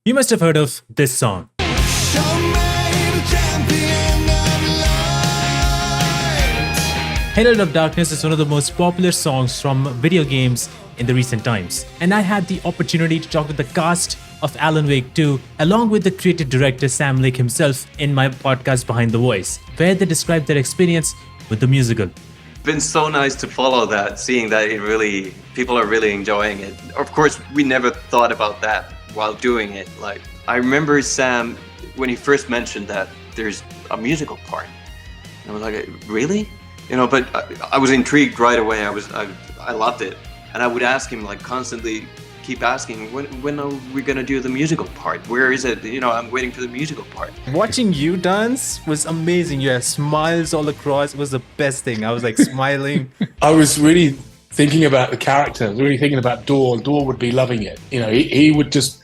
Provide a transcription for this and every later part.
You must have heard of this song. Herald of Darkness is one of the most popular songs from video games in the recent times. And I had the opportunity to talk with the cast of Alan Wake 2 along with the creative director Sam Lake himself in my podcast Behind the Voice, where they described their experience with the musical. It's been so nice to follow that, seeing that people are really enjoying it. Of course, we never thought about that while doing it. Like, I remember Sam, when he first mentioned that there's a musical part. And I was like, really? But I was intrigued right away. I loved it. And I would ask him, like, constantly keep asking, when are we going to do the musical part? Where is it? I'm waiting for the musical part. Watching you dance was amazing. You had smiles all across. It was the best thing. I was like smiling. I was really thinking about the character. I was really thinking about Dor. And Dor would be loving it. He would just,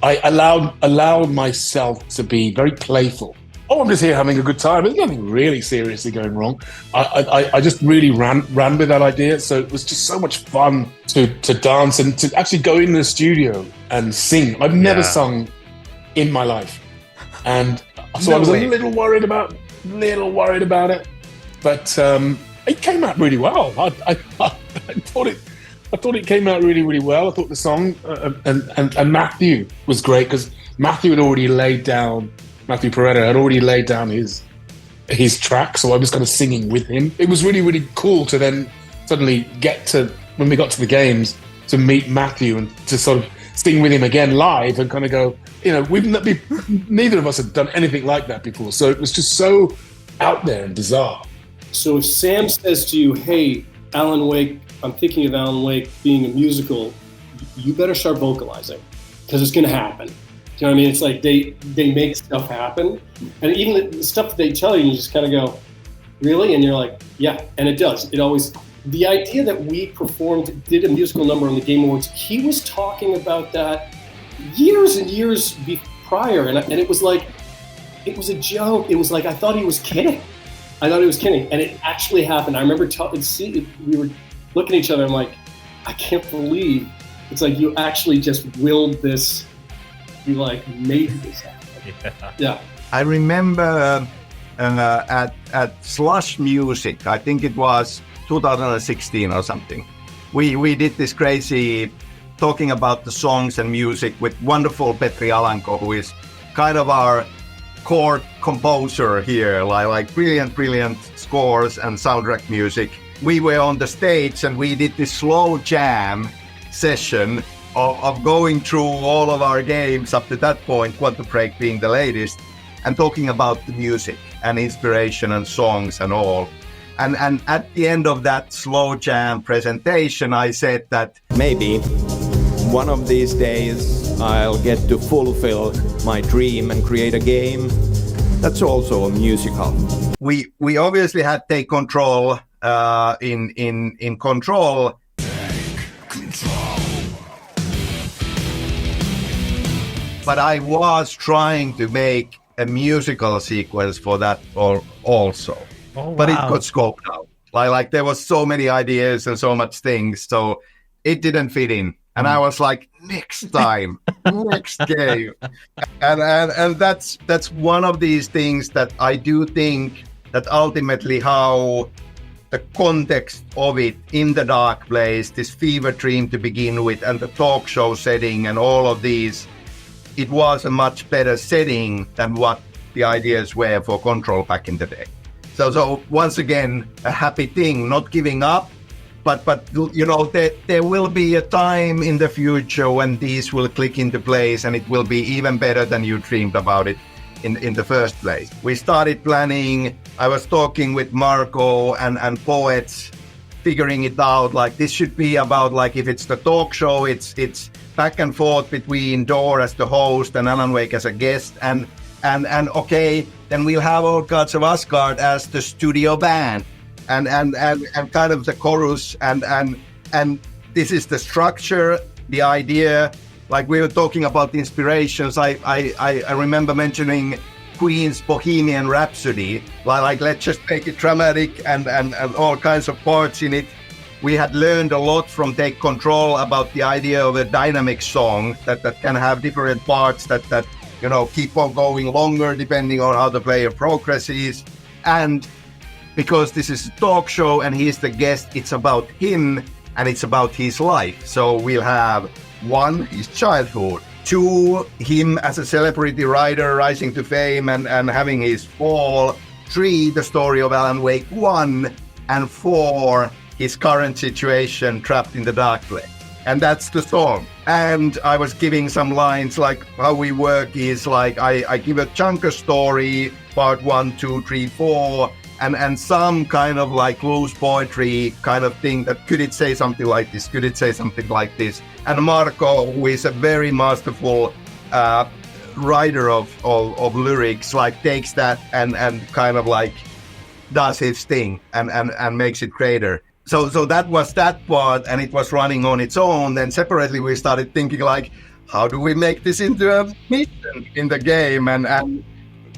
I allowed myself to be very playful. Oh, I'm just here having a good time. There's nothing really seriously going wrong. I just really ran with that idea. So it was just so much fun to dance and to actually go in the studio and sing. I've never sung in my life. And so I was a little worried about it. But it came out really well. I thought it came out really, really well. I thought the song and Matthew was great because Matthew Porretta had already laid down his track, so I was kind of singing with him. It was really, really cool to then suddenly when we got to the games, to meet Matthew and to sort of sing with him again live and kind of go, neither of us had done anything like that before. So it was just so out there and bizarre. So if Sam says to you, hey, Alan Wake, I'm thinking of Alan Wake being a musical, you better start vocalizing because it's going to happen. Do you know what I mean? It's like they make stuff happen. And even the stuff that they tell you, you just kind of go, really? And you're like, yeah. And it does. It always, the idea that we did a musical number on the Game Awards, he was talking about that years and years prior. And it was like, it was a joke. It was like, I thought he was kidding. And it actually happened. I remember we were looking at each other. I'm like, I can't believe it's like you actually just willed this. You made this happen. Yeah. I remember at Slush Music, I think it was 2016 or something. We did this crazy talking about the songs and music with wonderful Petri Alanko, who is kind of our core composer here, like brilliant scores and soundtrack music. We were on the stage and we did this slow jam session of going through all of our games up to that point, Quantum Break being the latest, and talking about the music and inspiration and songs and all. And at the end of that slow jam presentation, I said that maybe one of these days I'll get to fulfill my dream and create a game that's also a musical. We obviously had to take control in Control. But I was trying to make a musical sequence for that also. Oh, wow. But it got scoped out. Like there was so many ideas and so much things, so it didn't fit in. And I was like, next time, next game. And that's one of these things that I do think that ultimately how the context of it in the dark place, this fever dream to begin with, and the talk show setting and all of these, it was a much better setting than what the ideas were for Control back in the day. So once again, a happy thing, not giving up, but there will be a time in the future when these will click into place and it will be even better than you dreamed about it in the first place. We started planning, I was talking with Marco and poets, figuring it out, like this should be about, like if it's the talk show, it's back and forth between Dor as the host and Alan Wake as a guest, and okay, then we'll have All Gods of Asgard as the studio band, and kind of the chorus, and this is the structure, the idea. Like we were talking about the inspirations, I remember mentioning Queen's Bohemian Rhapsody, like let's just make it dramatic and all kinds of parts in it. we had learned a lot from Take Control about the idea of a dynamic song that can have different parts that keep on going longer depending on how the player progresses. And because this is a talk show and he's the guest, it's about him and it's about his life. So we'll have 1, his childhood, 2, him as a celebrity writer rising to fame and having his fall, 3, the story of Alan Wake 1, and 4, his current situation trapped in the dark place. And that's the song. And I was giving some lines, like how we work is like I give a chunk of story, part 1, 2, 3, 4, and some kind of like loose poetry kind of thing that could it say something like this, could it say something like this. And Marco, who is a very masterful writer of lyrics, like takes that and kind of like does his thing and makes it greater. So that was that part, and it was running on its own. Then separately we started thinking like, how do we make this into a mission in the game, and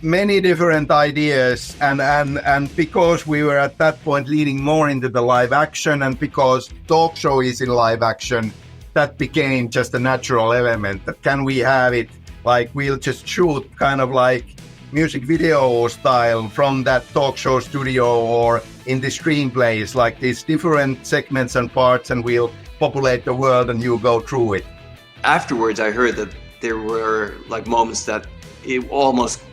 many different ideas, and because we were at that point leading more into the live action, and because talk show is in live action, that became just a natural element. That can we have it like we'll just shoot kind of like music video style from that talk show studio, or in the screenplays, like these different segments and parts, and we'll populate the world and you go through it. Afterwards, I heard that there were like moments that it almost,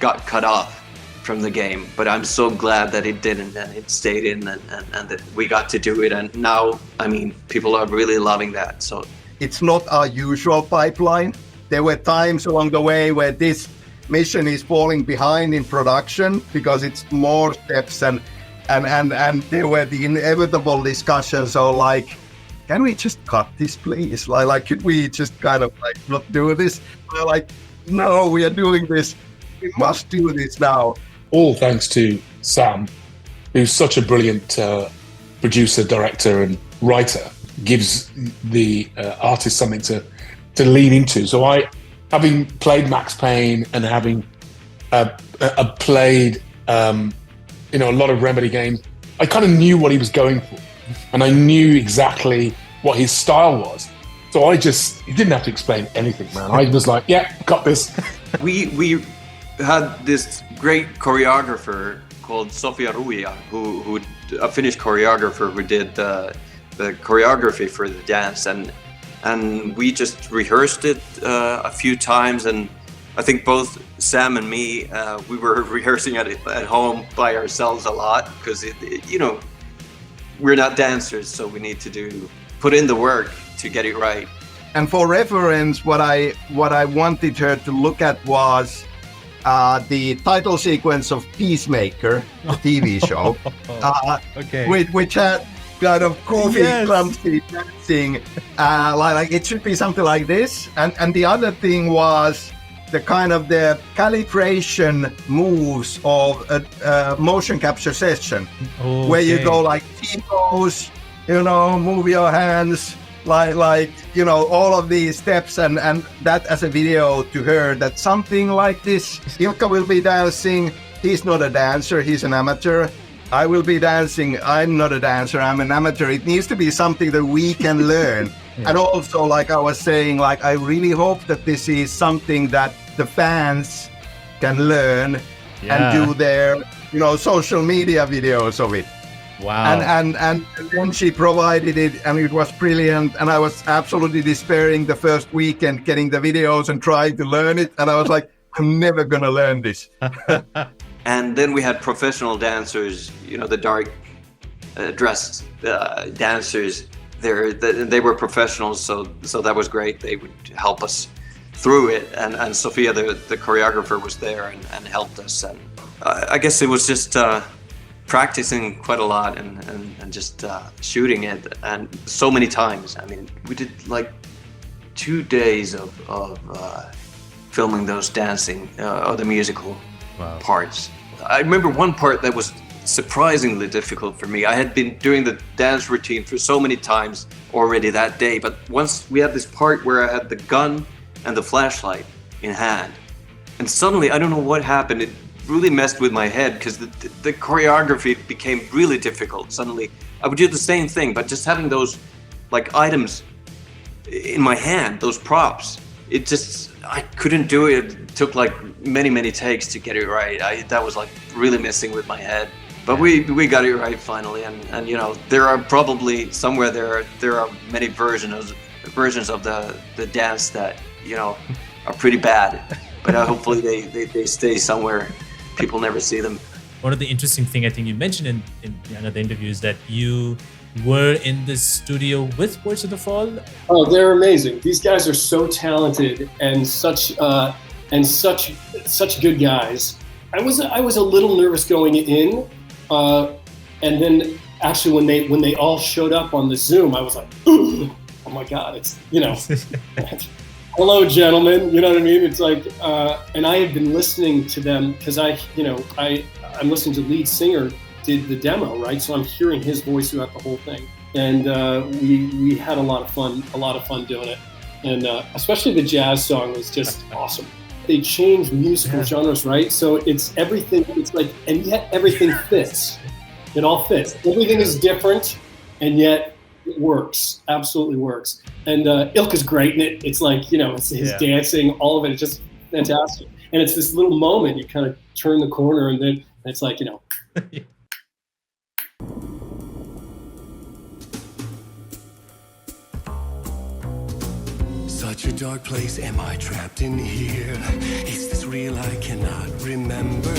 got cut off from the game, but I'm so glad that it didn't, and it stayed in, and that we got to do it. And now, people are really loving that. So it's not our usual pipeline. There were times along the way where this mission is falling behind in production because it's more steps, and there were the inevitable discussions. So like, can we just cut this, please? Like could we just kind of like not do this? We're like, no, we are doing this. We must do this now. All thanks to Sam, who's such a brilliant producer, director, and writer, gives the artist something to lean into. So having played Max Payne and having played a lot of Remedy games, I kind of knew what he was going for, and I knew exactly what his style was. So he didn't have to explain anything, man. I was like, yeah, got this. We had this great choreographer called Sofia Ruija, who a Finnish choreographer who did the choreography for the dance, and we just rehearsed it a few times, and I think both Sam and me, we were rehearsing at home by ourselves a lot, because we're not dancers, so we need to put in the work to get it right. And for reference, what I wanted her to look at was the title sequence of Peacemaker, the TV show, Okay. which had kind of goofy, clumsy dancing, like it should be something like this. And the other thing was the kind of the calibration moves of a motion capture session, where you go like T-pose, move your hands, like all of these steps, and that as a video to her, that something like this. Ilkka will be dancing. He's not a dancer, he's an amateur. I will be dancing. I'm not a dancer, I'm an amateur. It needs to be something that we can learn. And also, like I was saying, like I really hope that this is something that the fans can learn and do their, social media videos of it. Wow. And then she provided it, and it was brilliant. And I was absolutely despairing the first weekend getting the videos and trying to learn it. And I was like, I'm never gonna learn this. And then we had professional dancers, the dark dressed dancers. They were professionals, so that was great. They would help us through it, and Sophia, the choreographer, was there and helped us. And I guess it was just practicing quite a lot and just shooting it, and so many times. We did like 2 days of filming those dancing or the musical parts. I remember one part that was surprisingly difficult for me. I had been doing the dance routine for so many times already that day, but once we had this part where I had the gun and the flashlight in hand, and suddenly, I don't know what happened, it really messed with my head, because the choreography became really difficult. Suddenly I would do the same thing, but just having those like items in my hand, those props, it just, I couldn't do it. It took like many takes to get it right. That was like really messing with my head. But we got it right finally, and you know, there are probably somewhere there are many versions of the dance that, you know, are pretty bad. But hopefully they stay somewhere people never see them. One of the interesting thing I think you mentioned in another interview is that you were in the studio with Words of the Fall. Oh, they're amazing. These guys are so talented and such good guys. I was a little nervous going in, and then actually when they all showed up on the Zoom, I was like, ooh, oh my God, it's, you know, hello, gentlemen. You know what I mean? It's like, and I had been listening to them because I'm listening to lead singer did the demo, right? So I'm hearing his voice throughout the whole thing, and we had a lot of fun doing it, and especially the jazz song was just awesome. They changed musical genres, right? So it's everything. It's like, and yet everything fits. It all fits. Everything is different, and yet it works. Absolutely works. And Ilkka's great in it. It's like, you know, it's his dancing, all of it is just fantastic. And it's this little moment you kind of turn the corner, and then it's like, you know. Such a dark place, am I trapped in here? Is this real? I cannot remember.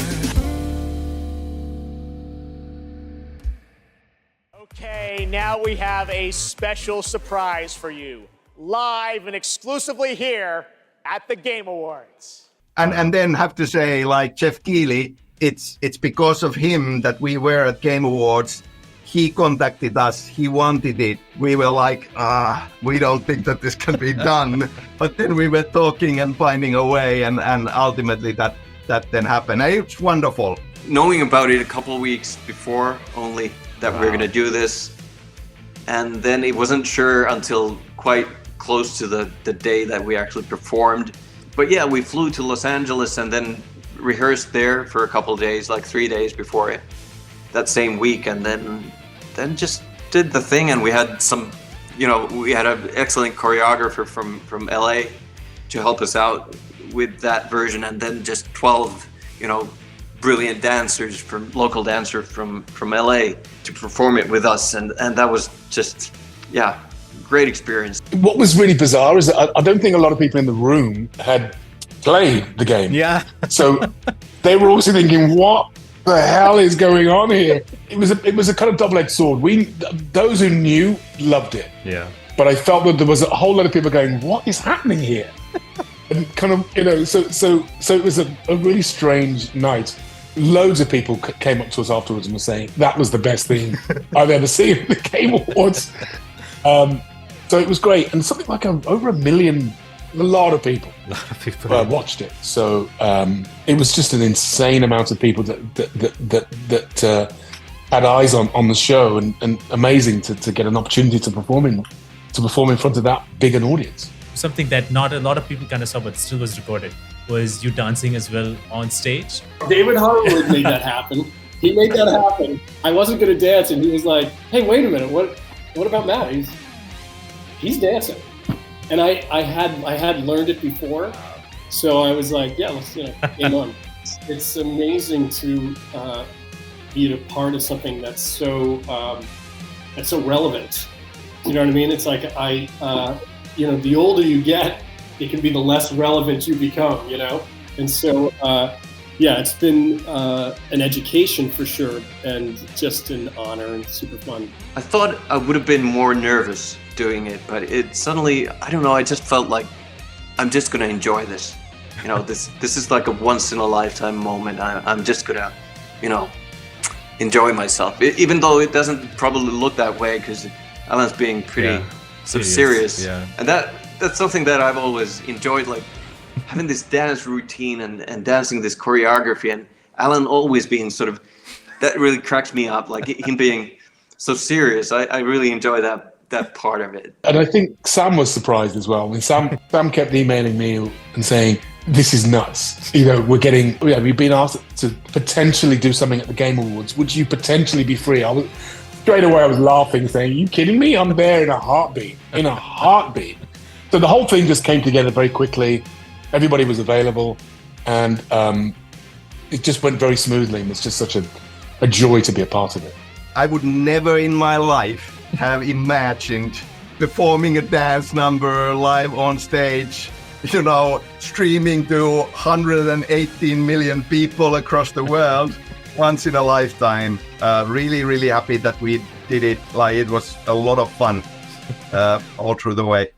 Okay, now we have a special surprise for you, live and exclusively here at the Game Awards. And then have to say, like Jeff Keighley, it's because of him that we were at Game Awards. He contacted us, he wanted it. We were like, we don't think that this can be done. But then we were talking and finding a way, and ultimately that then happened. It's wonderful. Knowing about it a couple of weeks before only that we were going to do this, and then it wasn't sure until quite close to the day that we actually performed. But yeah, we flew to Los Angeles and then rehearsed there for a couple of days, like 3 days before it, that same week, and then just did the thing. And we had some, you know, we had an excellent choreographer from LA to help us out with that version, and then just 12, you know, brilliant dancers from local dancers from LA to perform it with us, and that was just, yeah, great experience. What was really bizarre is that I don't think a lot of people in the room had played the game. Yeah. So they were also thinking, what the hell is going on here? It was a kind of double-edged sword. Those who knew loved it. Yeah. But I felt that there was a whole lot of people going, what is happening here? And kind of, you know, so it was a really strange night. Loads of people came up to us afterwards and were saying that was the best thing I've ever seen at the Game Awards. So it was great, and something like over 1 million, a lot of people watched it. So it was just an insane amount of people that had eyes on the show, and amazing to get an opportunity to perform in front of that big an audience. Something that not a lot of people kind of saw, but still was recorded, was you dancing as well on stage. David Harewood made that happen. He made that happen. I wasn't going to dance, and he was like, "Hey, wait a minute. What about Matt? He's dancing." And I had learned it before, so I was like, "Yeah, let's, you know, game on." It's amazing to be a part of something that's so relevant. You know what I mean? It's like you know, the older you get, it can be the less relevant you become, you know? And so, yeah, it's been an education for sure, and just an honor and super fun. I thought I would have been more nervous doing it, but it suddenly, I don't know, I just felt like I'm just gonna enjoy this. You know, this is like a once in a lifetime moment. I'm just gonna, you know, enjoy myself. Even though it doesn't probably look that way, because Alan's being pretty sort of serious. Yeah. And that's something that I've always enjoyed, like having this dance routine and dancing this choreography, and Alan always being sort of, that really cracks me up, like him being so serious. I really enjoy that part of it. And I think Sam was surprised as well. I mean, Sam kept emailing me and saying, "This is nuts. You know, we've been asked to potentially do something at the Game Awards. Would you potentially be free?" straight away I was laughing, saying, "Are you kidding me? I'm there in a heartbeat, in a heartbeat." So the whole thing just came together very quickly. Everybody was available, and it just went very smoothly. And it's just such a joy to be a part of it. I would never in my life have imagined performing a dance number live on stage, you know, streaming to 118 million people across the world once in a lifetime. Really, really happy that we did it. Like, it was a lot of fun all through the way.